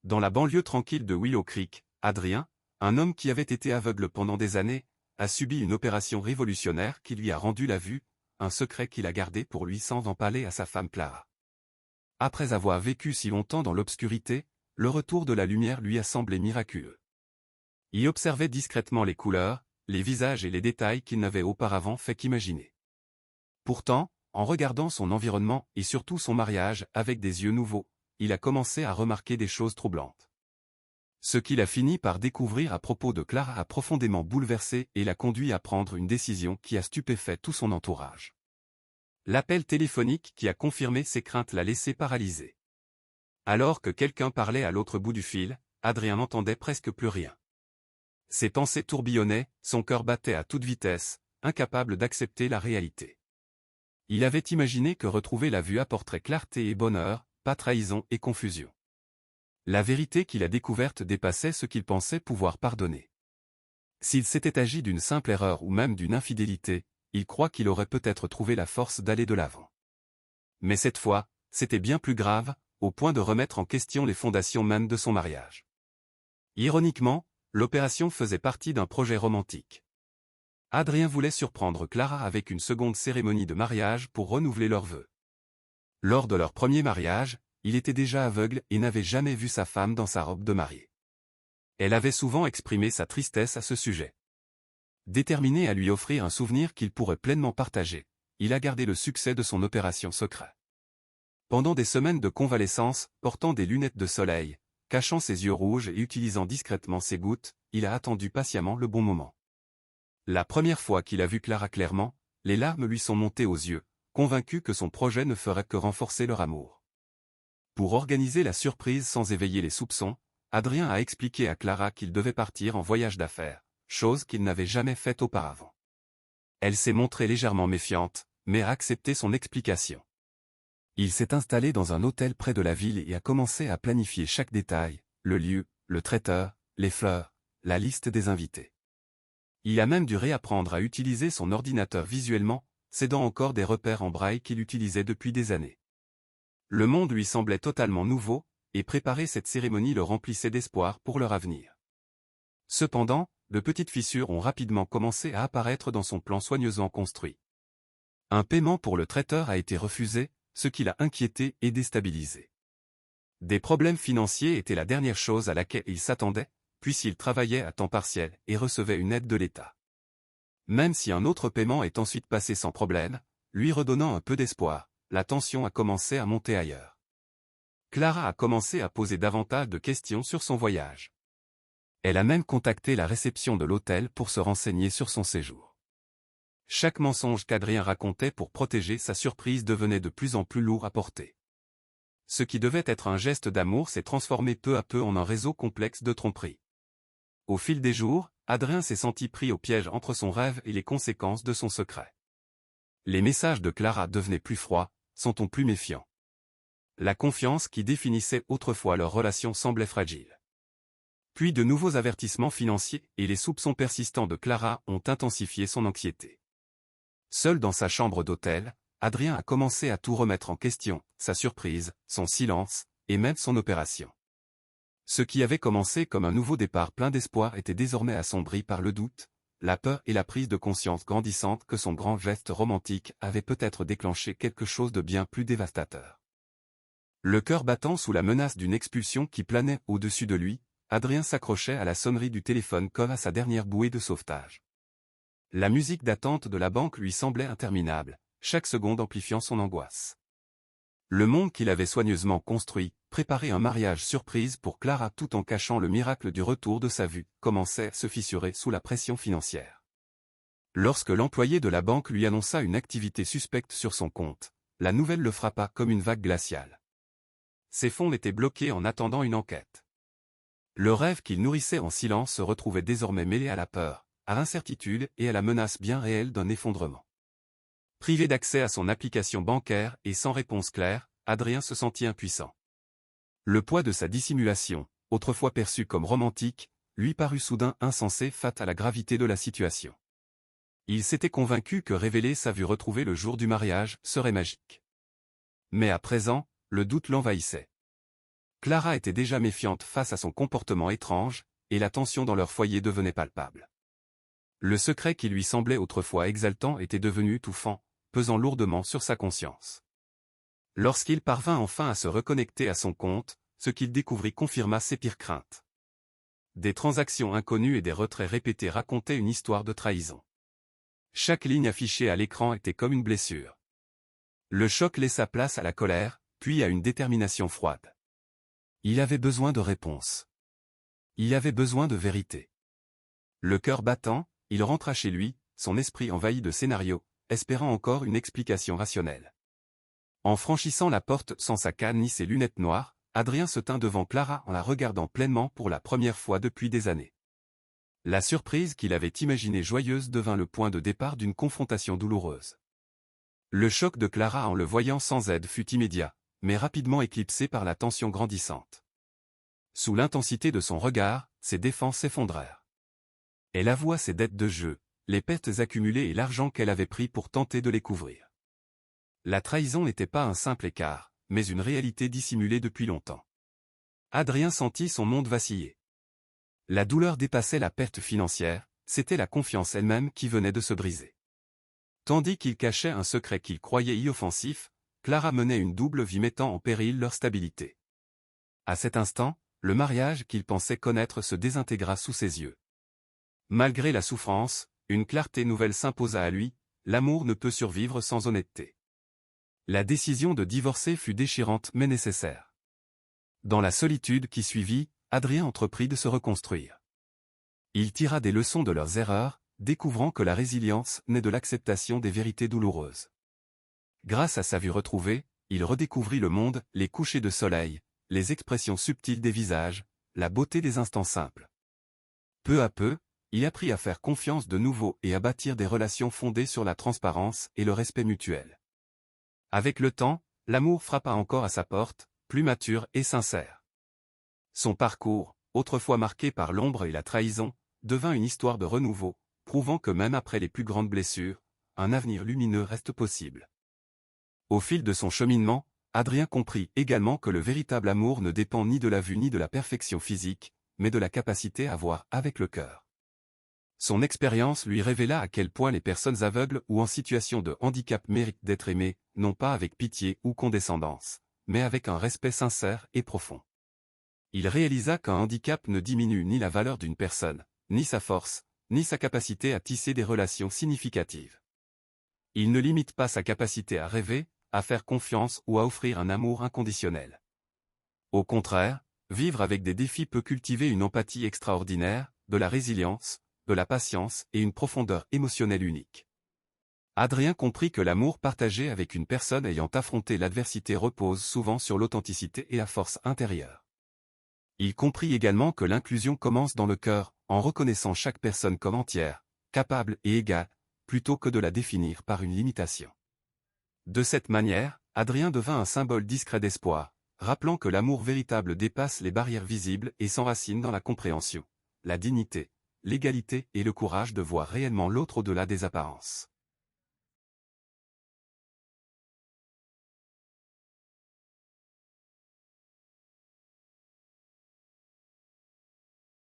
Dans la banlieue tranquille de Willow Creek, Adrien, un homme qui avait été aveugle pendant des années, a subi une opération révolutionnaire qui lui a rendu la vue, un secret qu'il a gardé pour lui sans en parler à sa femme Clara. Après avoir vécu si longtemps dans l'obscurité, le retour de la lumière lui a semblé miraculeux. Il observait discrètement les couleurs, les visages et les détails qu'il n'avait auparavant fait qu'imaginer. Pourtant, en regardant son environnement et surtout son mariage avec des yeux nouveaux, il a commencé à remarquer des choses troublantes. Ce qu'il a fini par découvrir à propos de Clara a profondément bouleversé et l'a conduit à prendre une décision qui a stupéfait tout son entourage. L'appel téléphonique qui a confirmé ses craintes l'a laissé paralysé. Alors que quelqu'un parlait à l'autre bout du fil, Adrien n'entendait presque plus rien. Ses pensées tourbillonnaient, son cœur battait à toute vitesse, incapable d'accepter la réalité. Il avait imaginé que retrouver la vue apporterait clarté et bonheur, pas trahison et confusion. La vérité qu'il a découverte dépassait ce qu'il pensait pouvoir pardonner. S'il s'était agi d'une simple erreur ou même d'une infidélité, il croit qu'il aurait peut-être trouvé la force d'aller de l'avant. Mais cette fois, c'était bien plus grave, au point de remettre en question les fondations même de son mariage. Ironiquement, l'opération faisait partie d'un projet romantique. Adrien voulait surprendre Clara avec une seconde cérémonie de mariage pour renouveler leurs vœux. Lors de leur premier mariage, il était déjà aveugle et n'avait jamais vu sa femme dans sa robe de mariée. Elle avait souvent exprimé sa tristesse à ce sujet. Déterminé à lui offrir un souvenir qu'il pourrait pleinement partager, il a gardé le succès de son opération secret. Pendant des semaines de convalescence, portant des lunettes de soleil, cachant ses yeux rouges et utilisant discrètement ses gouttes, il a attendu patiemment le bon moment. La première fois qu'il a vu Clara clairement, les larmes lui sont montées aux yeux, convaincu que son projet ne ferait que renforcer leur amour. Pour organiser la surprise sans éveiller les soupçons, Adrien a expliqué à Clara qu'il devait partir en voyage d'affaires, chose qu'il n'avait jamais faite auparavant. Elle s'est montrée légèrement méfiante, mais a accepté son explication. Il s'est installé dans un hôtel près de la ville et a commencé à planifier chaque détail, le lieu, le traiteur, les fleurs, la liste des invités. Il a même dû réapprendre à utiliser son ordinateur visuellement, cédant encore des repères en braille qu'il utilisait depuis des années. Le monde lui semblait totalement nouveau, et préparer cette cérémonie le remplissait d'espoir pour leur avenir. Cependant, de petites fissures ont rapidement commencé à apparaître dans son plan soigneusement construit. Un paiement pour le traiteur a été refusé, ce qui l'a inquiété et déstabilisé. Des problèmes financiers étaient la dernière chose à laquelle il s'attendait, puisqu'il travaillait à temps partiel et recevait une aide de l'État. Même si un autre paiement est ensuite passé sans problème, lui redonnant un peu d'espoir, la tension a commencé à monter ailleurs. Clara a commencé à poser davantage de questions sur son voyage. Elle a même contacté la réception de l'hôtel pour se renseigner sur son séjour. Chaque mensonge qu'Adrien racontait pour protéger sa surprise devenait de plus en plus lourd à porter. Ce qui devait être un geste d'amour s'est transformé peu à peu en un réseau complexe de tromperies. Au fil des jours, Adrien s'est senti pris au piège entre son rêve et les conséquences de son secret. Les messages de Clara devenaient plus froids, son ton plus méfiant. La confiance qui définissait autrefois leur relation semblait fragile. Puis de nouveaux avertissements financiers et les soupçons persistants de Clara ont intensifié son anxiété. Seul dans sa chambre d'hôtel, Adrien a commencé à tout remettre en question, sa surprise, son silence, et même son opération. Ce qui avait commencé comme un nouveau départ plein d'espoir était désormais assombri par le doute, la peur et la prise de conscience grandissante que son grand geste romantique avait peut-être déclenché quelque chose de bien plus dévastateur. Le cœur battant sous la menace d'une expulsion qui planait au-dessus de lui, Adrien s'accrochait à la sonnerie du téléphone comme à sa dernière bouée de sauvetage. La musique d'attente de la banque lui semblait interminable, chaque seconde amplifiant son angoisse. Le monde qu'il avait soigneusement construit, préparer un mariage surprise pour Clara tout en cachant le miracle du retour de sa vue, commençait à se fissurer sous la pression financière. Lorsque l'employé de la banque lui annonça une activité suspecte sur son compte, la nouvelle le frappa comme une vague glaciale. Ses fonds étaient bloqués en attendant une enquête. Le rêve qu'il nourrissait en silence se retrouvait désormais mêlé à la peur, à l'incertitude et à la menace bien réelle d'un effondrement. Privé d'accès à son application bancaire et sans réponse claire, Adrien se sentit impuissant. Le poids de sa dissimulation, autrefois perçue comme romantique, lui parut soudain insensé face à la gravité de la situation. Il s'était convaincu que révéler sa vue retrouvée le jour du mariage serait magique. Mais à présent, le doute l'envahissait. Clara était déjà méfiante face à son comportement étrange, et la tension dans leur foyer devenait palpable. Le secret qui lui semblait autrefois exaltant était devenu étouffant, pesant lourdement sur sa conscience. Lorsqu'il parvint enfin à se reconnecter à son compte, ce qu'il découvrit confirma ses pires craintes. Des transactions inconnues et des retraits répétés racontaient une histoire de trahison. Chaque ligne affichée à l'écran était comme une blessure. Le choc laissa place à la colère, puis à une détermination froide. Il avait besoin de réponses. Il avait besoin de vérité. Le cœur battant, il rentra chez lui, son esprit envahi de scénarios, espérant encore une explication rationnelle. En franchissant la porte sans sa canne ni ses lunettes noires, Adrien se tint devant Clara en la regardant pleinement pour la première fois depuis des années. La surprise qu'il avait imaginée joyeuse devint le point de départ d'une confrontation douloureuse. Le choc de Clara en le voyant sans aide fut immédiat, mais rapidement éclipsé par la tension grandissante. Sous l'intensité de son regard, ses défenses s'effondrèrent. Elle avoua ses dettes de jeu, les pertes accumulées et l'argent qu'elle avait pris pour tenter de les couvrir. La trahison n'était pas un simple écart, mais une réalité dissimulée depuis longtemps. Adrien sentit son monde vaciller. La douleur dépassait la perte financière, c'était la confiance elle-même qui venait de se briser. Tandis qu'il cachait un secret qu'il croyait inoffensif, Clara menait une double vie mettant en péril leur stabilité. À cet instant, le mariage qu'il pensait connaître se désintégra sous ses yeux. Malgré la souffrance, une clarté nouvelle s'imposa à lui, l'amour ne peut survivre sans honnêteté. La décision de divorcer fut déchirante mais nécessaire. Dans la solitude qui suivit, Adrien entreprit de se reconstruire. Il tira des leçons de leurs erreurs, découvrant que la résilience naît de l'acceptation des vérités douloureuses. Grâce à sa vue retrouvée, il redécouvrit le monde, les couchers de soleil, les expressions subtiles des visages, la beauté des instants simples. Peu à peu, il apprit à faire confiance de nouveau et à bâtir des relations fondées sur la transparence et le respect mutuel. Avec le temps, l'amour frappa encore à sa porte, plus mature et sincère. Son parcours, autrefois marqué par l'ombre et la trahison, devint une histoire de renouveau, prouvant que même après les plus grandes blessures, un avenir lumineux reste possible. Au fil de son cheminement, Adrien comprit également que le véritable amour ne dépend ni de la vue ni de la perfection physique, mais de la capacité à voir avec le cœur. Son expérience lui révéla à quel point les personnes aveugles ou en situation de handicap méritent d'être aimées, non pas avec pitié ou condescendance, mais avec un respect sincère et profond. Il réalisa qu'un handicap ne diminue ni la valeur d'une personne, ni sa force, ni sa capacité à tisser des relations significatives. Il ne limite pas sa capacité à rêver, à faire confiance ou à offrir un amour inconditionnel. Au contraire, vivre avec des défis peut cultiver une empathie extraordinaire, de la résilience, de la patience et une profondeur émotionnelle unique. Adrien comprit que l'amour partagé avec une personne ayant affronté l'adversité repose souvent sur l'authenticité et la force intérieure. Il comprit également que l'inclusion commence dans le cœur, en reconnaissant chaque personne comme entière, capable et égale, plutôt que de la définir par une limitation. De cette manière, Adrien devint un symbole discret d'espoir, rappelant que l'amour véritable dépasse les barrières visibles et s'enracine dans la compréhension, la dignité, l'égalité et le courage de voir réellement l'autre au-delà des apparences.